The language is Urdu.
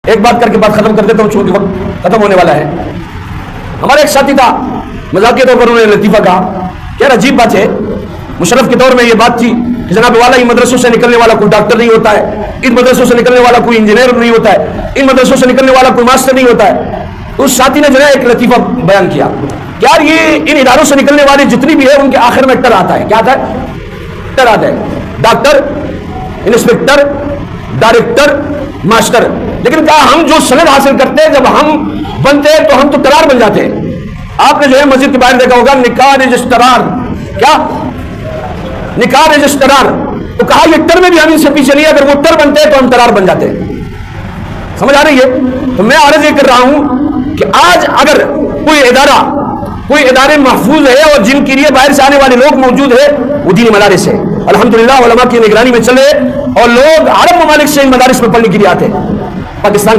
ایک بات کر کے بات ختم کر دیتا ہوں چونکہ وقت ختم ہونے والا ہے. ہمارا ایک ساتھی تھا, مذاق کے طور پر انہوں نے لطیفہ کہا کہ یار عجیب بات ہے, مشرف کے دور میں یہ بات تھی کہ جناب والا ان مدرسوں سے نکلنے والا کوئی ڈاکٹر نہیں ہوتا ہے, ان مدرسوں سے نکلنے والا کوئی انجینئر نہیں ہوتا ہے, ان مدرسوں سے نکلنے والا کوئی ماسٹر نہیں ہوتا ہے. اس ساتھی نے جو ہے ایک لطیفہ بیان کیا کہ یار یہ ان اداروں سے نکلنے والے جتنی بھی ہے ان کے آخر میں ٹر آتا ہے. کیا آتا ہے؟ ٹر آتا ہے. Doctor, inspector, director, master. لیکن کہا ہم جو سند حاصل کرتے ہیں جب ہم بنتے ہیں تو ہم تو ٹرار بن جاتے ہیں. آپ نے جو ہے مسجد کے باہر دیکھا ہوگا نکاح رجسٹرار. کیا نکاح رجسٹرار؟ تو کہا یہ ٹر میں بھی ہم ان سے پیچھے نہیں, اگر وہ ٹر بنتے ہیں تو ہم ٹرار بن جاتے ہیں. سمجھ آ رہی ہے؟ تو میں عرض یہ کر رہا ہوں کہ آج اگر کوئی ادارے محفوظ ہے اور جن کے لیے باہر سے آنے والے لوگ موجود ہیں وہ دینی مدارس ہے. الحمدللہ علماء کی نگرانی میں چلے اور لوگ عرب ممالک سے ان مدارس میں پڑھنے کے لیے آتے ہیں. پاکستان